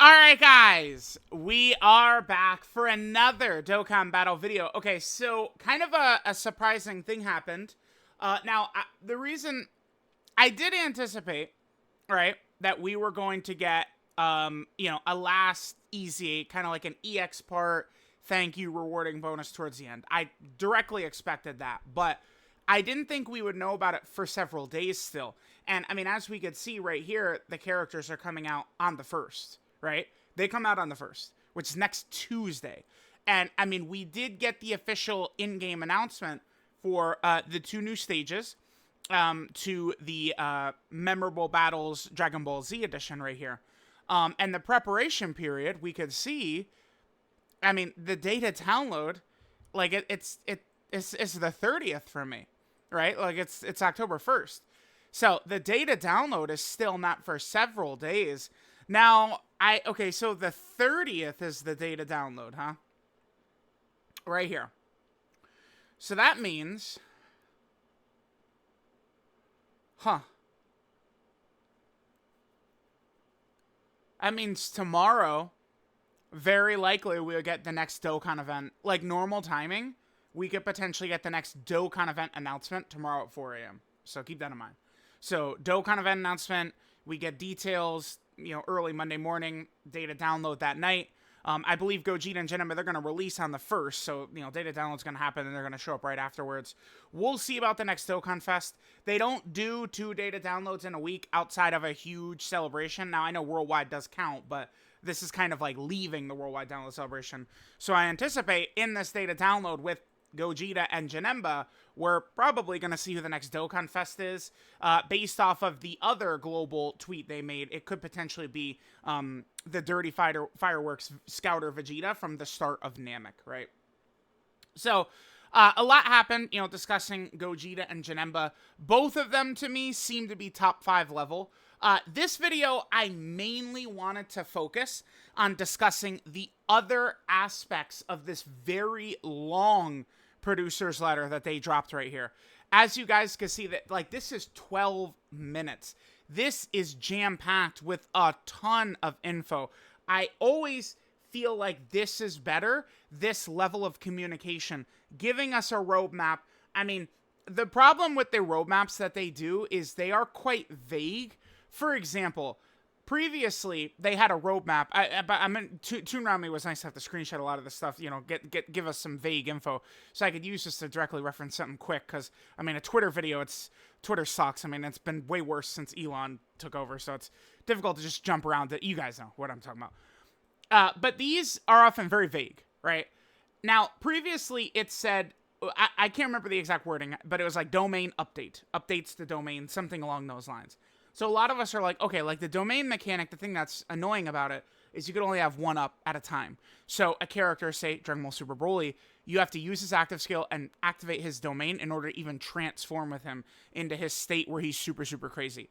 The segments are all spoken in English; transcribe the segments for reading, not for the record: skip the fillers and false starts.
Alright guys, we are back for another Dokkan battle video. Okay, so kind of a surprising thing happened. The reason I did anticipate, right, that we were going to get, a last easy, kind of like an EX part, thank you, rewarding bonus towards the end. I directly expected that, but I didn't think we would know about it for several days still. And, I mean, as we could see right here, the characters are coming out on the 1st. Right? They come out on the 1st, which is next Tuesday. And, I mean, we did get the official in-game announcement for the 2 new stages to the Memorable Battles Dragon Ball Z edition right here. And the preparation period, we could see, I mean, the data download, like, it's the 30th for me, right? Like, it's October 1st. So, the data download is still not for several days. Now, okay, so the 30th is the data download, huh? Right here. So that means, that means tomorrow, very likely we'll get the next Dokkan event. Like normal timing, we could potentially get the next Dokkan event announcement tomorrow at 4 a.m. So keep that in mind. So Dokkan event announcement, we get details, early Monday morning, data download that night. I believe Gogeta and Janemba, they're going to release on the 1st, so, data download's going to happen, and they're going to show up right afterwards. We'll see about the next Dokkan Fest. They don't do 2 data downloads in a week outside of a huge celebration. Now, I know Worldwide does count, but this is kind of like leaving the Worldwide download celebration. So I anticipate in this data download with Gogeta and Janemba, we're probably going to see who the next Dokkan Fest is. Based off of the other global tweet they made, it could potentially be the Dirty Fireworks Scouter Vegeta from the start of Namek, right? So, a lot happened, discussing Gogeta and Janemba. Both of them, to me, seem to be top 5 level. This video, I mainly wanted to focus on discussing the other aspects of this very long producer's letter that they dropped right here. As you guys can see, that like this is 12 minutes. This is jam-packed with a ton of info. I always feel like this is better, this level of communication, giving us a roadmap. I mean, the problem with the roadmaps that they do is they are quite vague. For example, previously they had a roadmap. Toon Around Me was nice to have to screenshot a lot of the stuff, give us some vague info so I could use this to directly reference something quick. Because, I mean, a Twitter video, Twitter sucks. I mean, it's been way worse since Elon took over, so it's difficult to just jump around it. You guys know what I'm talking about. But these are often very vague, right? Now, previously it said, I can't remember the exact wording, but it was like domain update, updates the domain, something along those lines. So a lot of us are like, okay, like the domain mechanic, the thing that's annoying about it is you could only have one up at a time. So a character, say Dragon Ball Super Broly, you have to use his active skill and activate his domain in order to even transform with him into his state where he's super, super crazy.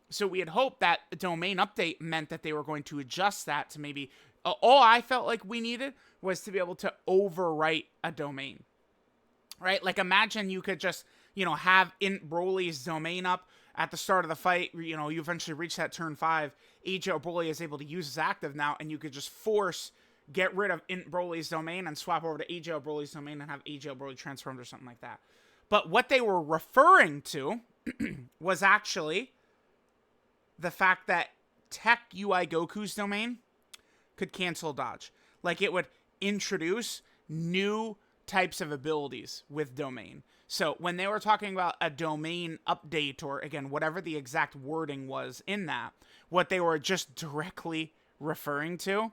So we had hoped that a domain update meant that they were going to adjust that to maybe, all I felt like we needed was to be able to overwrite a domain, right? Like imagine you could just, have Broly's domain up at the start of the fight, you eventually reach that turn 5, AJ Broly is able to use his active now, and you could just get rid of Broly's domain and swap over to AJ Broly's domain and have AJ Broly transformed or something like that. But what they were referring to was actually the fact that Tech UI Goku's domain could cancel dodge. Like it would introduce new types of abilities with domain. So when they were talking about a domain update, or again, whatever the exact wording was in that, what they were just directly referring to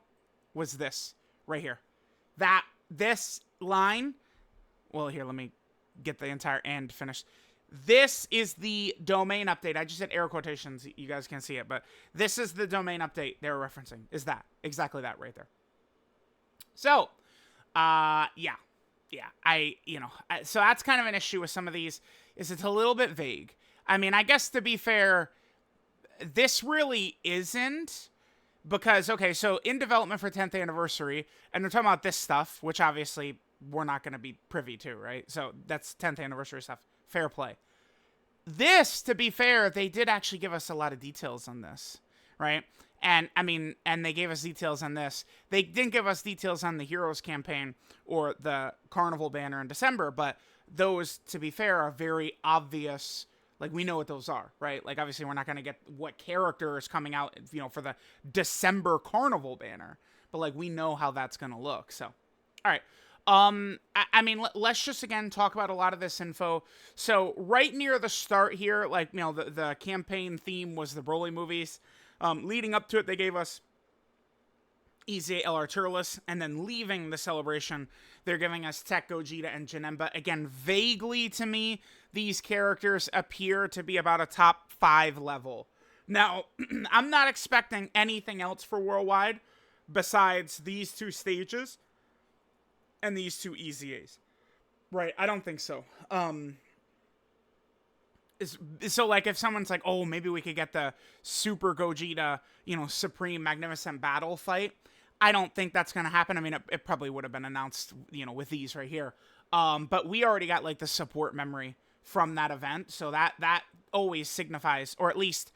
was this right here. This line, well, here, let me get the entire "and" finished. This is the domain update. I just said air quotations. You guys can't see it, but this is the domain update they were referencing. Is that exactly that right there? So, yeah. So that's kind of an issue with some of these, is it's a little bit vague. I mean, I guess to be fair, this really isn't, because, okay, so in development for 10th anniversary, and they're talking about this stuff, which obviously we're not going to be privy to, right? So that's 10th anniversary stuff. Fair play. This, to be fair, they did actually give us a lot of details on this, right? And I mean, and they gave us details on this. They didn't give us details on the Heroes campaign or the Carnival banner in December, but those, to be fair, are very obvious. Like, we know what those are, right? Like, obviously, we're not going to get what character is coming out, for the December Carnival banner. But, like, we know how that's going to look. So, all right. I mean, let's just, again, talk about a lot of this info. So, right near the start here, like, the campaign theme was the Broly movies. Leading up to it, they gave us EZA LR Turles, and then leaving the celebration, they're giving us Tech Gogeta and Janemba. Again, vaguely to me, these characters appear to be about a top 5 level. Now, I'm not expecting anything else for Worldwide besides these 2 stages and these 2 EZAs. Right, I don't think so. So, like, if someone's like, oh, maybe we could get the Super Gogeta, Supreme Magnificent Battle fight, I don't think that's going to happen. I mean, it probably would have been announced, with these right here. But we already got, like, the support memory from that event, so that always signifies, or at least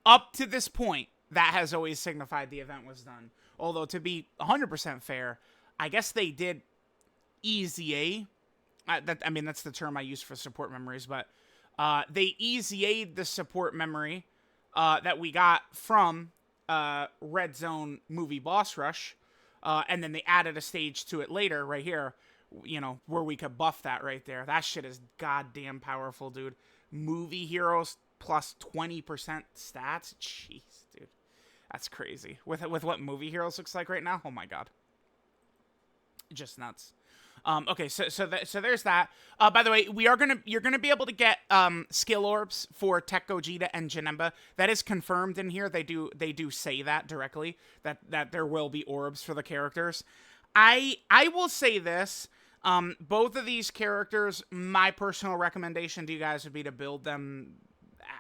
up to this point, that has always signified the event was done. Although, to be 100% fair, I guess they did EZA. That's the term I use for support memories, but they EZA'd the support memory that we got from Red Zone movie Boss Rush, and then they added a stage to it later, right here, where we could buff that right there. That shit is goddamn powerful, dude. Movie heroes plus 20% stats? Jeez, dude. That's crazy. With what movie heroes looks like right now? Oh my god. Just nuts. Okay, so there's that. By the way, you're gonna be able to get skill orbs for Tech Gogeta and Janemba. That is confirmed in here. They do say that directly, that there will be orbs for the characters. I will say this. Both of these characters, my personal recommendation to you guys would be to build them,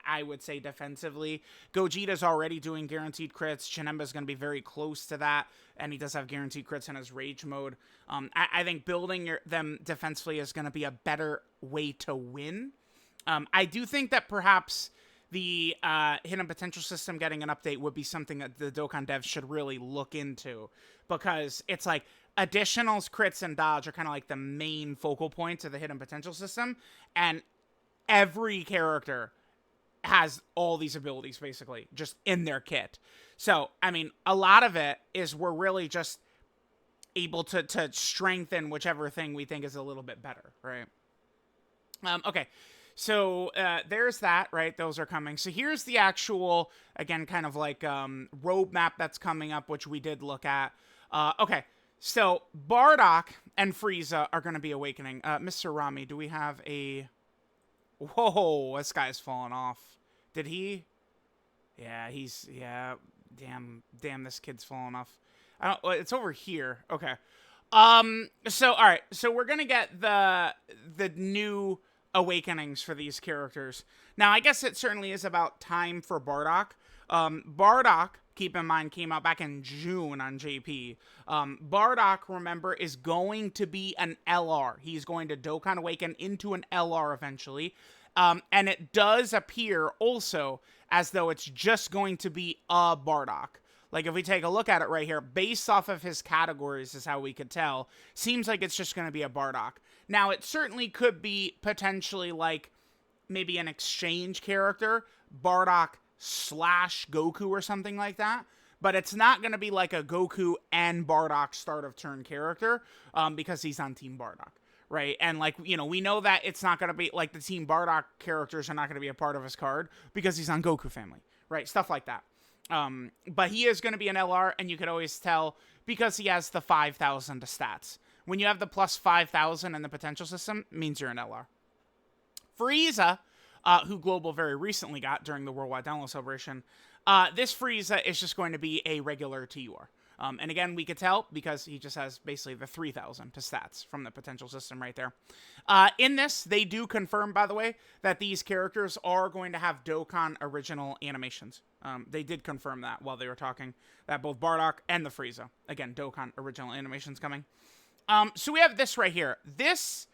I would say, defensively. Gogeta's already doing guaranteed crits. Janemba's going to be very close to that, and he does have guaranteed crits in his rage mode. I think building them defensively is going to be a better way to win. I do think that perhaps the hidden potential system getting an update would be something that the Dokkan devs should really look into, because it's like additionals, crits, and dodge are kind of like the main focal points of the hidden potential system, and every character has all these abilities basically just in their kit. So, I mean, a lot of it is we're really just able to strengthen whichever thing we think is a little bit better, right? Okay, so there's that, right? Those are coming. So here's the actual, again, kind of like roadmap that's coming up, which we did look at. Okay, so Bardock and Frieza are going to be awakening. Mr. Rami, do we have a... Whoa, this guy's falling off. Did he? Yeah, yeah, damn, this kid's falling off. It's over here. Okay. So, all right. So we're going to get the new awakenings for these characters. Now, I guess it certainly is about time for Bardock. Bardock, keep in mind, came out back in June on JP. Bardock, remember, is going to be an LR. He's going to Dokkan Awaken into an LR eventually. And it does appear also as though it's just going to be a Bardock. Like, if we take a look at it right here, based off of his categories is how we could tell, seems like it's just going to be a Bardock. Now, it certainly could be potentially like maybe an exchange character, Bardock / Goku or something like that. But it's not going to be like a Goku and Bardock start of turn character, because he's on Team Bardock, right? And like, we know that it's not going to be like the Team Bardock characters are not going to be a part of his card because he's on Goku family, right? Stuff like that. But he is going to be an LR, and you could always tell because he has the 5,000 to stats. When you have the plus 5,000 in the potential system, it means you're an LR. Frieza, who Global very recently got during the Worldwide Download Celebration, this Frieza is just going to be a regular TUR. And again, we could tell because he just has basically the 3,000 to stats from the potential system right there. In this, they do confirm, by the way, that these characters are going to have Dokkan original animations. They did confirm that while they were talking, that both Bardock and the Frieza, again, Dokkan original animations coming. So we have this right here. This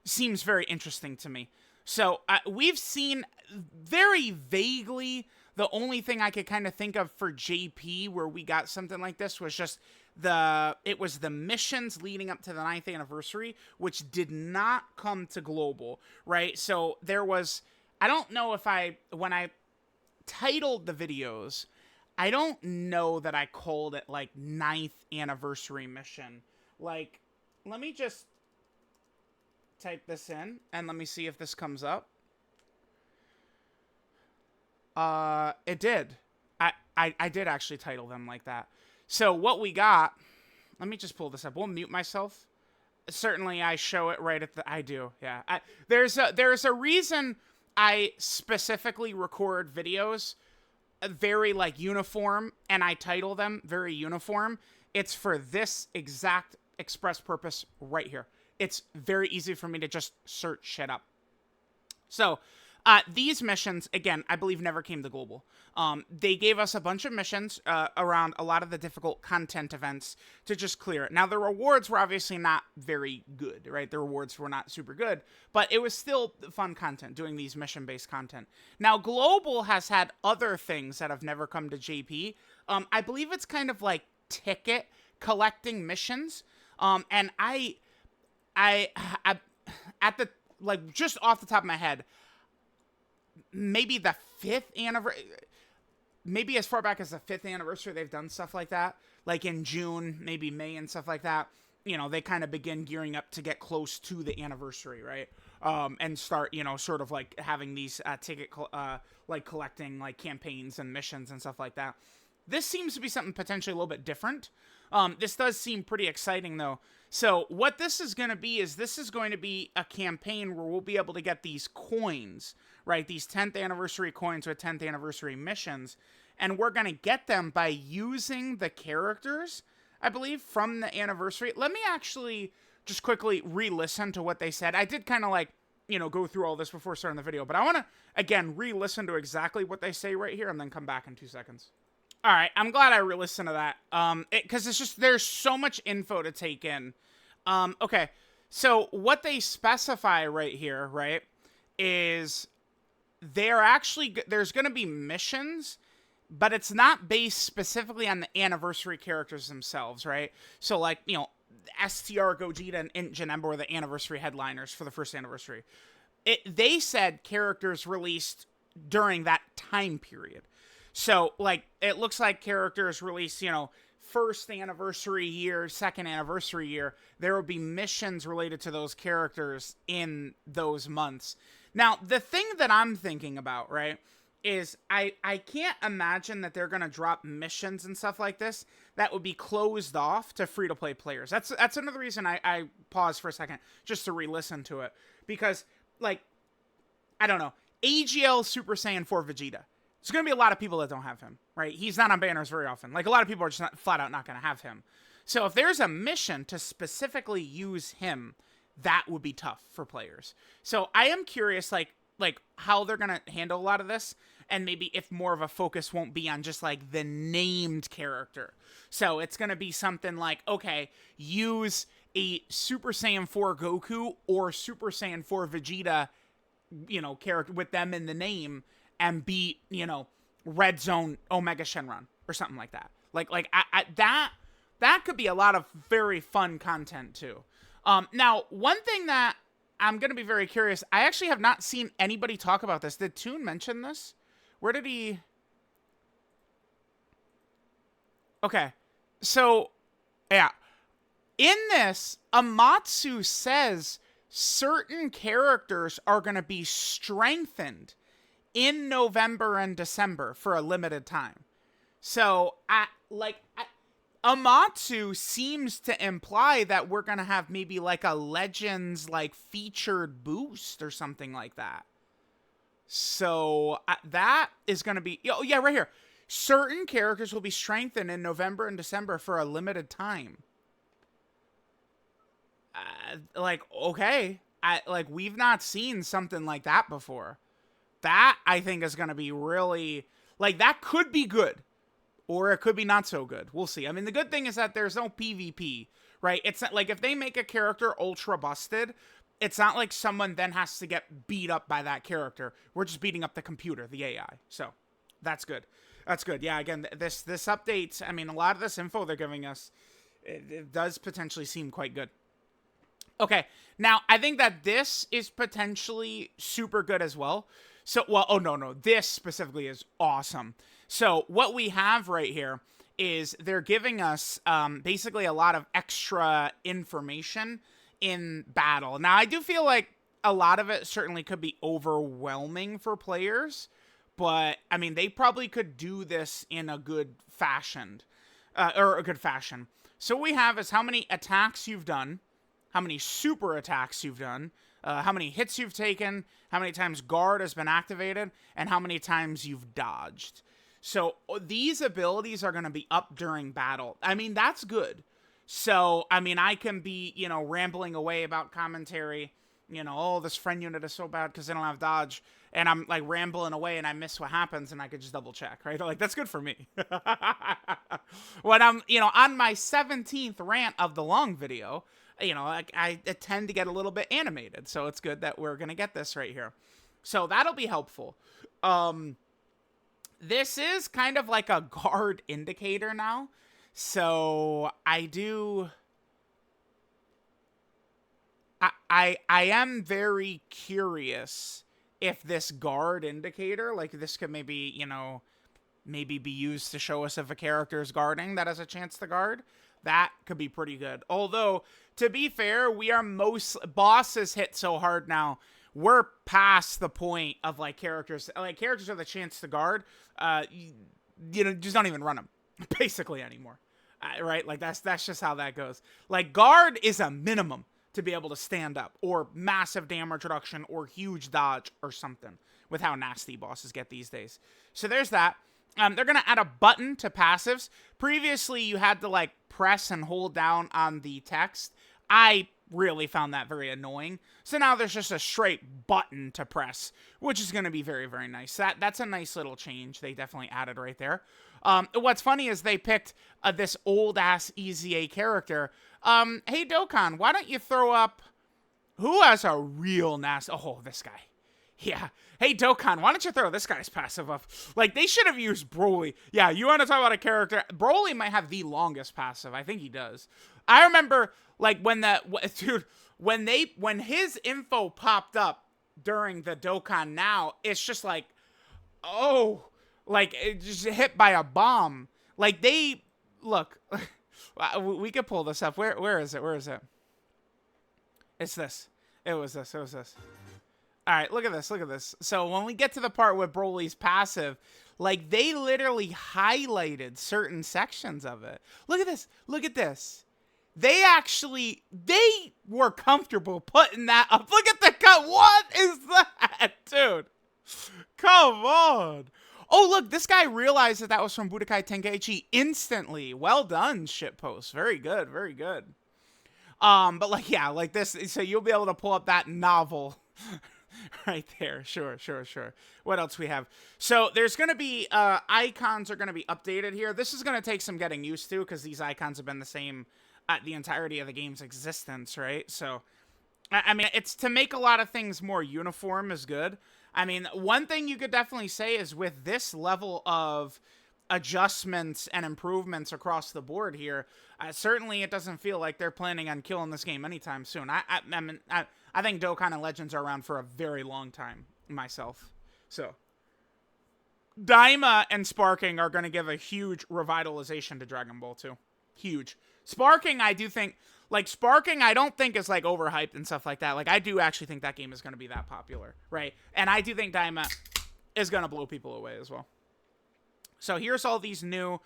seems very interesting to me. So we've seen very vaguely The only thing I could kind of think of for JP where we got something like this was just it was the missions leading up to the 9th anniversary, which did not come to global, right? So there was, I don't know if when I titled the videos, I don't know that I called it like 9th anniversary mission. Like, let me just type this in and let me see if this comes up. It did. I did actually title them like that. So what we got, let me just pull this up. We'll mute myself. Certainly I show it right at I do. Yeah. There's a reason I specifically record videos very like uniform and I title them very uniform. It's for this exact express purpose right here. It's very easy for me to just search shit up. So, these missions, again, I believe never came to global. They gave us a bunch of missions around a lot of the difficult content events to just clear it. Now, the rewards were obviously not very good, right? The rewards were not super good, but it was still fun content, doing these mission-based content. Now, global has had other things that have never come to JP. I believe it's kind of like ticket collecting missions. And I at the, like, just off the top of my head, maybe the 5th anniversary, maybe as far back as the 5th anniversary, they've done stuff like that. Like in June, maybe May and stuff like that. You know, they kind of begin gearing up to get close to the anniversary, right? And start, you know, sort of like having these like collecting like campaigns and missions and stuff like that. This seems to be something potentially a little bit different. This does seem pretty exciting, though. So what this is going to be is this is going to be a campaign where we'll be able to get these coins, right? These 10th anniversary coins with 10th anniversary missions. And we're going to get them by using the characters, I believe, from the anniversary. Let me actually just quickly re-listen to what they said. I did kind of like, you know, go through all this before starting the video. But I want to, again, re-listen to exactly what they say right here and then come back in 2 seconds. All right, I'm glad I re-listened to that, because it's just, there's so much info to take in. Okay, so what they specify right here, right, is they're actually, there's going to be missions, but it's not based specifically on the anniversary characters themselves, right? So, like, you know, STR, Gogeta, and Int Janemba were the anniversary headliners for the first anniversary. They said characters released during that time period. So, like, it looks like characters released, you know, first anniversary year, second anniversary year. There will be missions related to those characters in those months. Now, the thing that I'm thinking about, right, is I can't imagine that they're going to drop missions and stuff like this that would be closed off to free-to-play players. That's another reason I paused for a second just to re-listen to it. Because, like, I don't know, AGL Super Saiyan 4 Vegeta. There's going to be a lot of people that don't have him, right? He's not on banners very often. Like, a lot of people are just not, flat out not going to have him. So if there's a mission to specifically use him, that would be tough for players. So I am curious, like how they're going to handle a lot of this, and maybe if more of a focus won't be on just, like, the named character. So it's going to be something like, okay, use a Super Saiyan 4 Goku or Super Saiyan 4 Vegeta, you know, character with them in the name, and beat, you know, Red Zone Omega Shenron or something like that. That could be a lot of very fun content too. Now, one thing that I'm going to be very curious, I actually have not seen anybody talk about this. Did Toon mention this? Where did he? Okay. So, yeah. In this, Amatsu says certain characters are going to be strengthened in November and December for a limited time. So, Amatsu seems to imply that we're going to have maybe like a Legends like featured boost or something like that. So, that is going to be, oh yeah, right here. Certain characters will be strengthened in November and December for a limited time. Like, okay. We've not seen something like that before. That, I think, is going to be really, like, that could be good, or it could be not so good. We'll see. I mean, the good thing is that there's no PvP, right? It's not, like, if they make a character ultra busted, it's not like someone then has to get beat up by that character. We're just beating up the computer, the AI. So, That's good. That's good. Yeah, again, this update, I mean, a lot of this info they're giving us, it does potentially seem quite good. Okay, now, I think that this is potentially super good as well. So, well, oh, no, this specifically is awesome. So, what we have right here is they're giving us basically a lot of extra information in battle. Now, I do feel like a lot of it certainly could be overwhelming for players, but, I mean, they probably could do this in a good fashion, So what we have is how many attacks you've done, how many super attacks you've done, how many hits you've taken, how many times guard has been activated, and how many times you've dodged. So these abilities are going to be up during battle. I mean, that's good. So, I mean, I can be, you know, rambling away about commentary, you know, oh, this friend unit is so bad because they don't have dodge, and I'm, like, rambling away and I miss what happens and I could just double check, right? Like, that's good for me. When I'm, you know, on my 17th rant of the long video, you know, I tend to get a little bit animated, so it's good that we're going to get this right here. So that'll be helpful. This is kind of like a guard indicator now. So I am very curious if this guard indicator, like this could maybe, you know, maybe be used to show us if a character is guarding that has a chance to guard. That could be pretty good. Although, to be fair, bosses hit so hard now, we're past the point of, like, characters with a chance to guard, you know, just don't even run them, basically, anymore. Right? Like, that's just how that goes. Like, guard is a minimum to be able to stand up, or massive damage reduction, or huge dodge, or something, with how nasty bosses get these days. So there's that. They're going to add a button to passives. Previously, you had to, like, press and hold down on the text. I really found that very annoying. So now there's just a straight button to press, which is going to be very, very nice. That's a nice little change they definitely added right there. What's funny is they picked this old-ass EZA character. Hey, Dokkan, why don't you throw up... Who has a real nasty... Oh, this guy. Yeah. Hey, Dokkan, why don't you throw this guy's passive up? Like, they should have used Broly. Yeah, you want to talk about a character... Broly might have the longest passive. I think he does. I remember, like, when his info popped up during the Dokkan Now, it's just like, oh, like, it just hit by a bomb. Like, they... Look, we could pull this up. Where is it? Where is it? It's this. It was this. All right, look at this. Look at this. So when we get to the part with Broly's passive, like, they literally highlighted certain sections of it. Look at this. Look at this. They were comfortable putting that up. Look at the cut. What is that, dude? Come on. Oh, look, this guy realized that was from Budokai Tenkaichi instantly. Well done, shitpost. Very good, very good. But, like, yeah, like this, so you'll be able to pull up that novel right there. Sure. What else we have? So there's going to be, icons are going to be updated here. This is going to take some getting used to, because these icons have been the same the entirety of the game's existence, right? So, I mean, it's to make a lot of things more uniform is good. I mean, one thing you could definitely say is with this level of adjustments and improvements across the board here, certainly it doesn't feel like they're planning on killing this game anytime soon. I mean, I think Dokkan and Legends are around for a very long time, myself. So, Daima and Sparking are going to give a huge revitalization to Dragon Ball 2. Huge. Sparking, I do think, like, Sparking, I don't think is, like, overhyped and stuff like that. Like, I do actually think that game is going to be that popular, right? And I do think Daima is going to blow people away as well. So here's all these new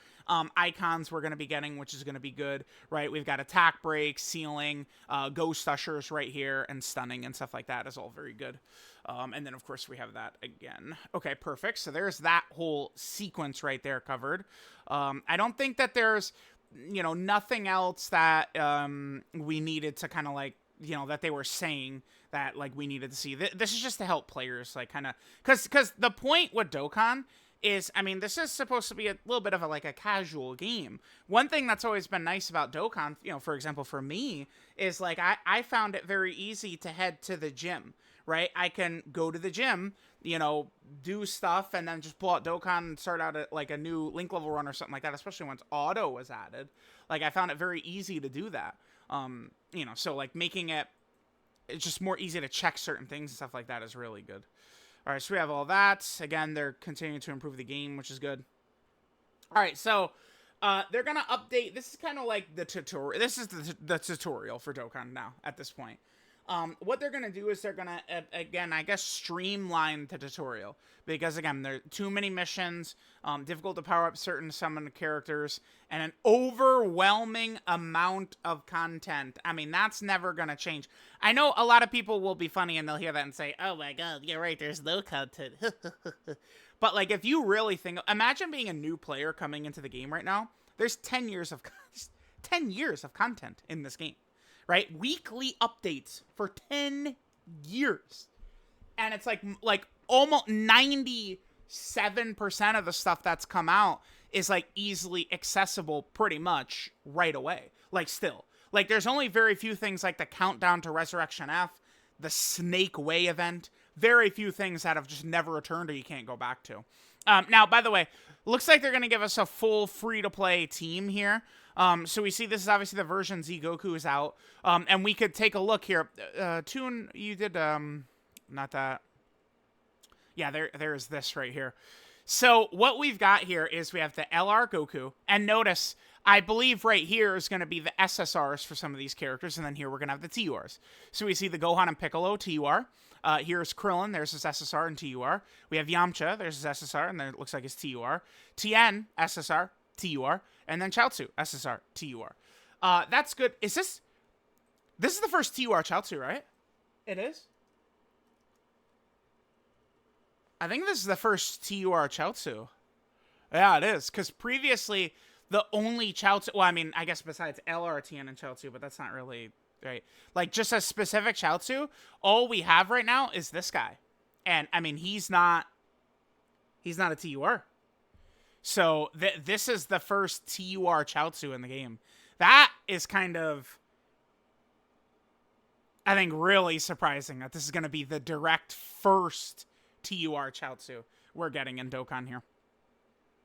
icons we're going to be getting, which is going to be good, right? We've got attack break, sealing, ghost ushers right here, and stunning and stuff like that is all very good. And then, of course, we have that again. Okay, perfect. So there's that whole sequence right there covered. I don't think that there's, you know, nothing else that we needed to kind of, like, you know, that they were saying that, like, we needed to see. This is just to help players, like, kind of, because the point with Dokkan is, I mean, this is supposed to be a little bit of a casual game. One thing that's always been nice about Dokkan, you know, for example, for me, is, like, I found it very easy to head to the gym, right? I can go to the gym, you know, do stuff, and then just pull out Dokkan and start out at like a new Link level run or something like that, especially once auto was added. Like, I found it very easy to do that. You know, so like making it's just more easy to check certain things and stuff like that is really good. All right, so we have all that. Again, they're continuing to improve the game, which is good. All right, so they're going to update. This is kind of like the tutorial. This is the tutorial for Dokkan now at this point. What they're going to do is they're going to, again, I guess, streamline the tutorial. Because, again, there are too many missions, difficult to power up certain summoned characters, and an overwhelming amount of content. I mean, that's never going to change. I know a lot of people will be funny and they'll hear that and say, oh my god, you're right, there's no content. But, like, if you really think, imagine being a new player coming into the game right now. There's 10 years of content in this game. Right? Weekly updates for 10 years. And it's like almost 97% of the stuff that's come out is like easily accessible pretty much right away. Like still. Like there's only very few things like the Countdown to Resurrection F, the Snake Way event, very few things that have just never returned or you can't go back to. Now, by the way, looks like they're going to give us a full free-to-play team here. So we see this is obviously the version Z Goku is out. And we could take a look here. Toon, you did, not that. Yeah, there's this right here. So what we've got here is we have the LR Goku. And notice, I believe right here is going to be the SSRs for some of these characters. And then here we're going to have the TURs. So we see the Gohan and Piccolo TUR. Here's Krillin, there's his SSR and TUR. We have Yamcha, there's his SSR, and there it looks like his TUR. Tien, SSR, TUR. And then Chaozu, SSR, TUR. That's good. Is this is the first TUR Chaozu, right? It is? I think this is the first TUR Chaozu. Yeah, it is. Because previously, the only Chaozu... Well, I mean, I guess besides LR, Tien, and Chaozu, but that's not really... Right? Like, just a specific Chaozu, all we have right now is this guy. And, I mean, he's not a TUR. So, this is the first TUR Chaozu in the game. That is kind of, I think, really surprising that this is going to be the direct first TUR Chaozu we're getting in Dokkan here.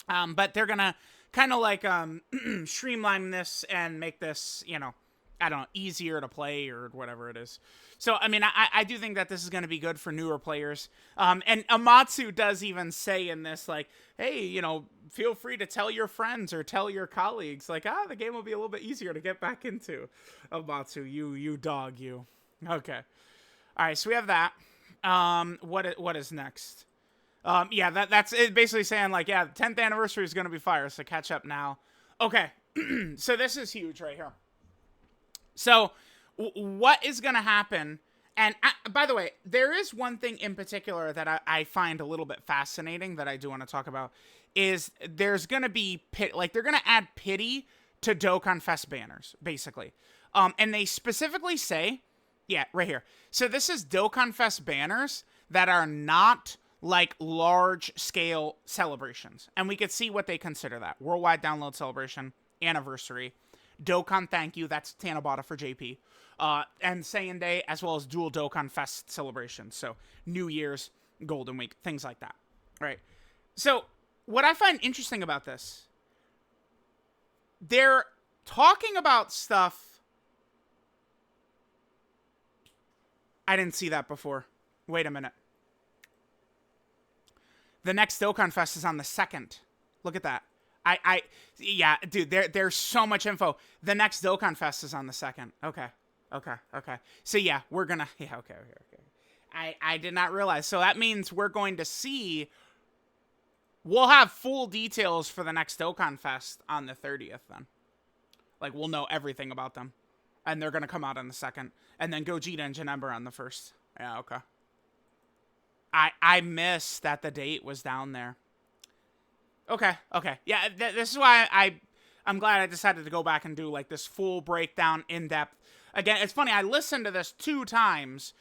But they're going to kind of like streamline this and make this, you know, I don't know, easier to play or whatever it is. So, I mean, I do think that this is going to be good for newer players. And Amatsu does even say in this, like, hey, you know, feel free to tell your friends or tell your colleagues, like, the game will be a little bit easier to get back into. Amatsu, you dog, you. Okay. All right, so we have that. What is next? Yeah, that's it, basically saying, like, yeah, the 10th anniversary is going to be fire, so catch up now. Okay, so this is huge right here. So, what is going to happen, and by the way, there is one thing in particular that I find a little bit fascinating that I do want to talk about, is there's going to be, they're going to add pity to Dokkan Fest banners, basically. And they specifically say, yeah, right here. So this is Dokkan Fest banners that are not like large-scale celebrations. And we could see what they consider that. Worldwide Download Celebration, Anniversary, Dokkan Thank You, that's Tanabata for JP, and Saiyan Day, as well as dual Dokkan Fest celebrations. So New Year's, Golden Week, things like that. All right. So what I find interesting about this, they're talking about stuff. I didn't see that before. Wait a minute. The next Dokkan Fest is on the 2nd. Look at that. Yeah, dude, there's so much info. The next Dokkan Fest is on the 2nd. Okay. So yeah, we're gonna, yeah, okay. I did not realize. So that means we're going to see, we'll have full details for the next Dokkan Fest on the 30th then. Like, we'll know everything about them. And they're gonna come out on the 2nd. And then Gogeta and Janemba on the 1st. Yeah, okay. I missed that the date was down there. Okay. Yeah, this is why I'm glad I decided to go back and do, like, this full breakdown, in-depth. Again, it's funny, I listened to this 2 times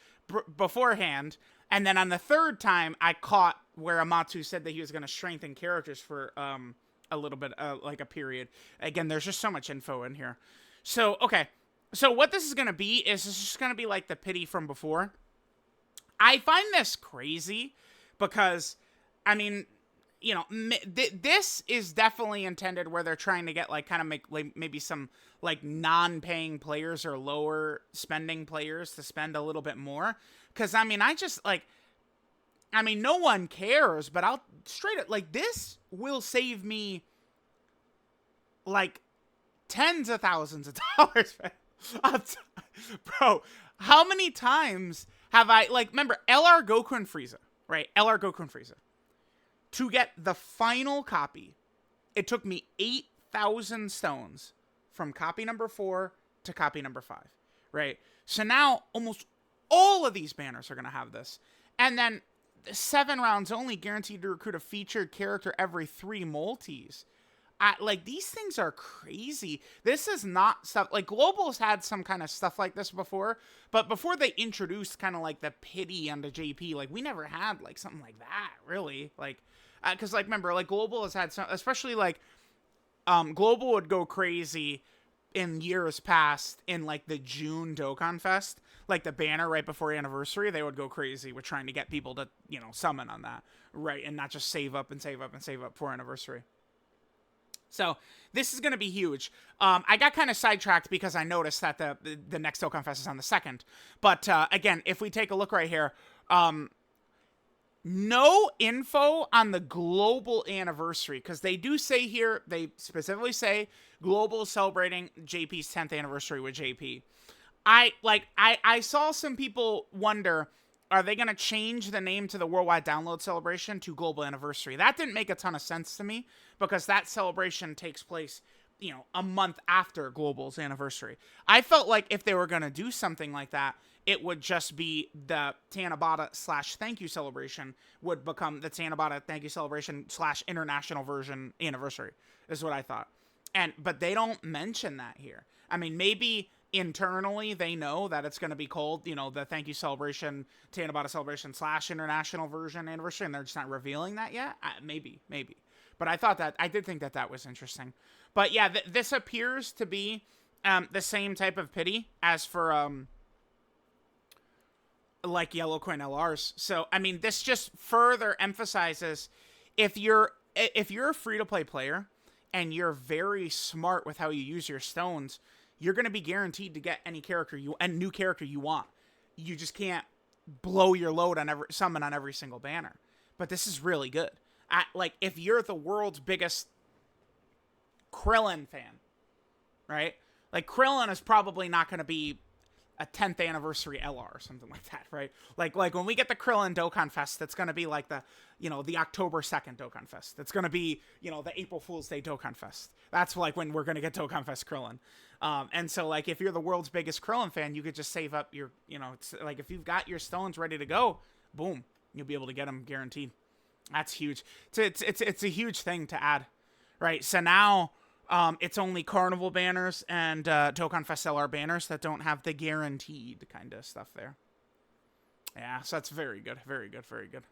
beforehand, and then on the 3rd time, I caught where Amatsu said that he was going to strengthen characters for a little bit, like, a period. Again, there's just so much info in here. So, okay. So what this is going to be is this is just going to be, like, the pity from before. I find this crazy because, I mean, you know, this is definitely intended where they're trying to get like kind of make like maybe some like non-paying players or lower spending players to spend a little bit more. Because I mean, no one cares, but I'll straight up like this will save me like tens of thousands of dollars. Bro, how many times have I, like, remember LR Goku and Frieza, right? LR Goku and Frieza. To get the final copy, it took me 8,000 stones from copy number 4 to copy number 5, right? So now almost all of these banners are going to have this. And then 7 rounds only, guaranteed to recruit a featured character every 3 multis. Like, these things are crazy. This is not stuff, like, Global's had some kind of stuff like this before, but before they introduced kind of, like, the pity onto JP, like, we never had, like, something like that, really. Like, because, like, remember, like, Global has had some, especially, like, Global would go crazy in years past in, like, the June Dokkan Fest. Like, the banner right before Anniversary, they would go crazy with trying to get people to, you know, summon on that, right? And not just save up and save up and save up for Anniversary. So this is going to be huge. I got kind of sidetracked because I noticed that the next Dokkan Fest is on the 2nd. But again, if we take a look right here, no info on the global anniversary, because they do say here, they specifically say Global is celebrating JP's 10th anniversary with JP. I saw some people wonder, are they going to change the name to the Worldwide Download Celebration to Global Anniversary? That didn't make a ton of sense to me because that celebration takes place, you know, a month after Global's anniversary. I felt like if they were going to do something like that, it would just be the Tanabata / Thank You Celebration would become the Tanabata Thank You Celebration / International Version Anniversary, is what I thought. But they don't mention that here. I mean, maybe internally they know that it's going to be called, you know, the Thank You Celebration, Tanabata Celebration / International Version Anniversary, and they're just not revealing that yet. Maybe. But I did think that was interesting. But yeah, this appears to be the same type of pity as for like Yellow Coin LRs. So I mean, this just further emphasizes if you're a free-to-play player and you're very smart with how you use your stones, you're going to be guaranteed to get any character new character you want. You just can't blow your load on summon on every single banner. But this is really good. Like, if you're the world's biggest Krillin fan, right? Like, Krillin is probably not going to be a 10th anniversary LR or something like that, right? Like when we get the Krillin Dokkan Fest, that's going to be like the, you know, the October 2nd Dokkan Fest. That's going to be, you know, the April Fool's Day Dokkan Fest. That's like when we're going to get Dokkan Fest Krillin. And so, like, if you're the world's biggest Krillin fan, you could just save up your, you know, it's like if you've got your stones ready to go, boom, you'll be able to get them guaranteed. That's huge. It's a huge thing to add, right? So now it's only Carnival banners and Dokkan Fest LR banners that don't have the guaranteed kind of stuff there. Yeah, so that's very good. Very good. Very good.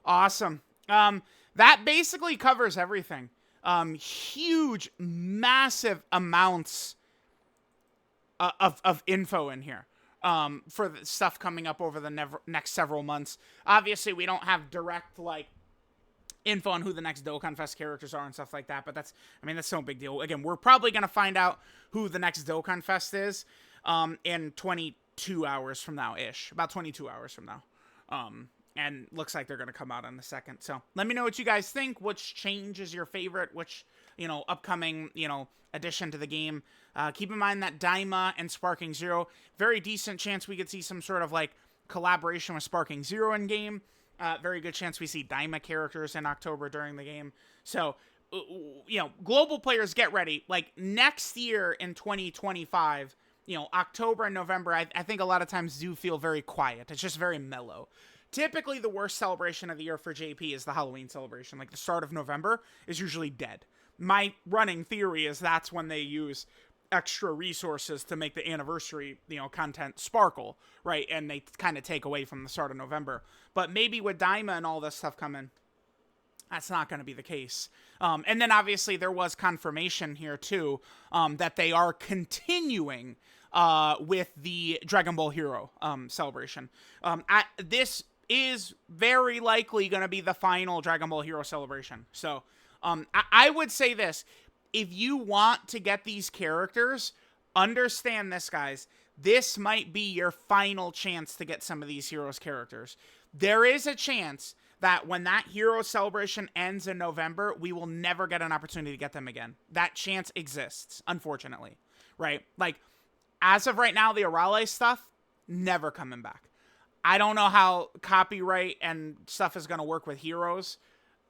Awesome. That basically covers everything. Huge, massive amounts of info in here. For the stuff coming up over the next several months. Obviously, we don't have direct, like, info on who the next Dokkan Fest characters are and stuff like that, but that's no big deal. Again, we're probably going to find out who the next Dokkan Fest is in 22 hours from now-ish. About 22 hours from now. And looks like they're going to come out on the 2nd. So let me know what you guys think. Which change is your favorite? Which, you know, upcoming, you know, addition to the game. Keep in mind that Daima and Sparking Zero, very decent chance we could see some sort of, like, collaboration with Sparking Zero in game. Very good chance we see Daima characters in October during the game. So, you know, global players, get ready. Like, next year in 2025, you know, October and November, I think a lot of times do feel very quiet. It's just very mellow. Typically, the worst celebration of the year for JP is the Halloween celebration. Like, the start of November is usually dead. My running theory is that's when they use extra resources to make the anniversary, you know, content sparkle, right? And they kind of take away from the start of November. But maybe with Daima and all this stuff coming, that's not going to be the case. And then obviously there was confirmation here too, that they are continuing with the Dragon Ball Hero celebration. This is very likely going to be the final Dragon Ball Hero celebration. So I would say this. If you want to get these characters, understand this, guys. This might be your final chance to get some of these Heroes characters. There is a chance that when that Hero celebration ends in November, we will never get an opportunity to get them again. That chance exists, unfortunately, right? Like, as of right now, the Arale stuff, never coming back. I don't know how copyright and stuff is going to work with Heroes,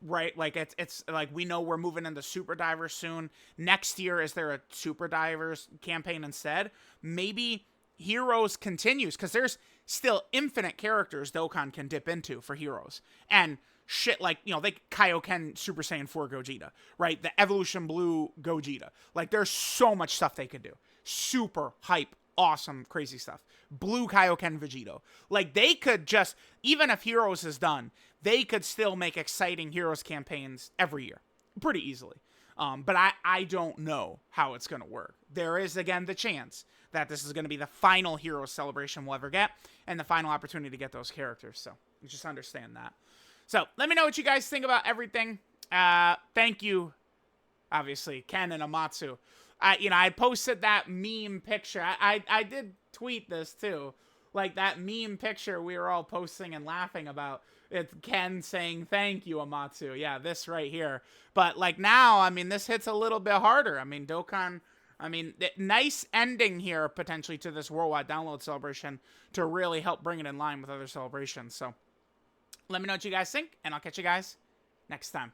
right? Like, it's like, we know we're moving into Super Divers soon. Next year, is there a Super Divers campaign instead? Maybe Heroes continues, because there's still infinite characters Dokkan can dip into for Heroes. And shit like, you know, they Kaioken Super Saiyan 4 Gogeta, right? The Evolution Blue Gogeta. Like, there's so much stuff they could do. Super hype, awesome, crazy stuff. Blue Kaioken Vegito. Like, they could just, even if Heroes is done, they could still make exciting Heroes campaigns every year. Pretty easily. But I don't know how it's going to work. There is, again, the chance that this is going to be the final Heroes celebration we'll ever get, and the final opportunity to get those characters. So, just understand that. So, let me know what you guys think about everything. Thank you, obviously, Ken and Amatsu. You know, I posted that meme picture. I did tweet this, too. Like, that meme picture we were all posting and laughing about. It's Ken saying, thank you, Amatsu. Yeah, this right here. But, like, now, I mean, this hits a little bit harder. I mean, Dokkan, I mean, nice ending here, potentially, to this worldwide download celebration to really help bring it in line with other celebrations. So, let me know what you guys think, and I'll catch you guys next time.